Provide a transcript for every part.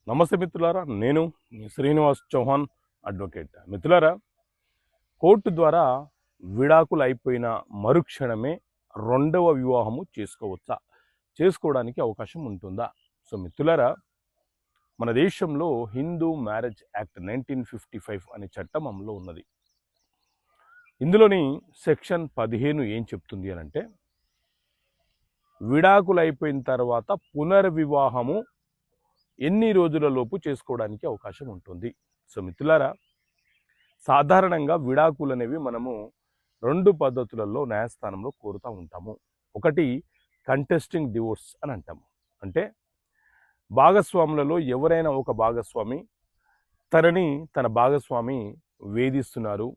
నమస్తే మిత్రులారా, నేను మీ శ్రీనివాస్ చౌహాన్ అడ్వకేట్. మిత్రులారా, కోర్టు ద్వారా విడాకులు అయిపోయిన మరుక్షణమే రెండవ వివాహము చేసుకోవచ్చా, చేసుకోవడానికి అవకాశం ఉంటుందా? సో మిత్రులారా, మన దేశంలో హిందూ మ్యారేజ్ యాక్ట్ 1955 అనే చట్టం అమల్లో ఉన్నది. ఇందులోని సెక్షన్ 15 ఏం చెప్తుంది అని అంటే, విడాకులు అయిపోయిన తర్వాత పునర్వివాహము ఎన్ని రోజులలోపు చేసుకోవడానికి అవకాశం ఉంటుంది. సో మిత్రులారా, సాధారణంగా విడాకులు అనేవి మనము రెండు పద్ధతులలో న్యాయస్థానంలో కోరుతూ ఉంటాము. ఒకటి కంటెస్టింగ్ డివోర్స్ అని అంటాము. అంటే భాగస్వాములలో ఎవరైనా ఒక భాగస్వామి తన భాగస్వామి వేధిస్తున్నారు,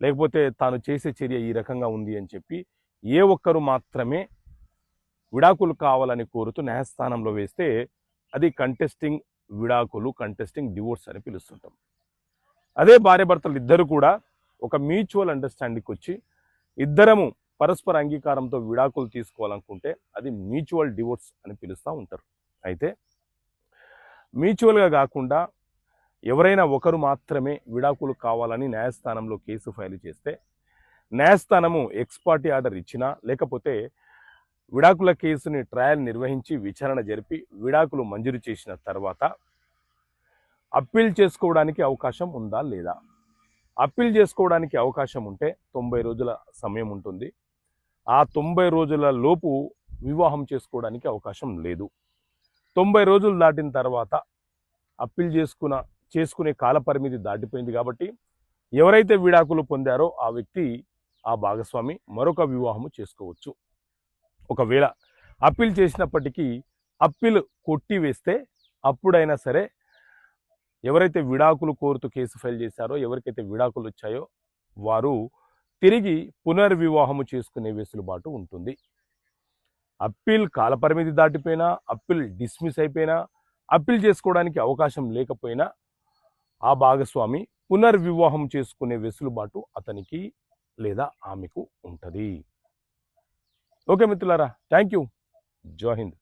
లేకపోతే తాను చేసే చర్య ఈ రకంగా ఉంది అని చెప్పి ఏ ఒక్కరు మాత్రమే విడాకులు కావాలని కోరుతూ న్యాయస్థానంలో వేస్తే అది కంటెస్టింగ్ విడాకులు, కంటెస్టింగ్ డివోర్స్ అని పిలుస్తుంటాం. అదే భార్యాభర్తలు ఇద్దరు కూడా ఒక మ్యూచువల్ అండర్స్టాండింగ్కి వచ్చి ఇద్దరము పరస్పర అంగీకారంతో విడాకులు తీసుకోవాలనుకుంటే అది మ్యూచువల్ డివోర్స్ అని పిలుస్తూ ఉంటారు. అయితే మ్యూచువల్గా కాకుండా ఎవరైనా ఒకరు మాత్రమే విడాకులు కావాలని న్యాయస్థానంలో కేసు ఫైల్ చేస్తే న్యాయస్థానము ఎక్స్పార్టీ ఆర్డర్ ఇచ్చినా, లేకపోతే విడాకుల కేసుని ట్రయల్ నిర్వహించి విచారణ జరిపి విడాకులు మంజూరు చేసిన తర్వాత అప్పీల్ చేసుకోవడానికి అవకాశం ఉందా లేదా? అప్పీల్ చేసుకోవడానికి అవకాశం ఉంటే 90 రోజుల సమయం ఉంటుంది. ఆ 90 రోజుల లోపు వివాహం చేసుకోవడానికి అవకాశం లేదు. 90 రోజులు దాటిన తర్వాత అప్పీల్ చేసుకునే కాలపరిమితి దాటిపోయింది కాబట్టి ఎవరైతే విడాకులు పొందారో ఆ వ్యక్తి, ఆ భాగస్వామి మరొక వివాహము చేసుకోవచ్చు. ఒకవేళ అప్పీల్ చేసినప్పటికీ అప్పీల్ కొట్టివేస్తే అప్పుడైనా సరే ఎవరైతే విడాకులు కోరుతూ కేసు ఫైల్ చేశారో, ఎవరికైతే విడాకులు వచ్చాయో వారు తిరిగి పునర్వివాహము చేసుకునే వెసులుబాటు ఉంటుంది. అప్పీల్ కాలపరిమితి దాటిపోయినా, అప్పీల్ డిస్మిస్ అయిపోయినా, అప్పీల్ చేసుకోవడానికి అవకాశం లేకపోయినా ఆ భాగస్వామి పునర్వివాహం చేసుకునే వెసులుబాటు అతనికి లేదా ఆమెకు ఉంటుంది. ఓకే మిత్రులారా, థ్యాంక్ యూ. జై హింద్.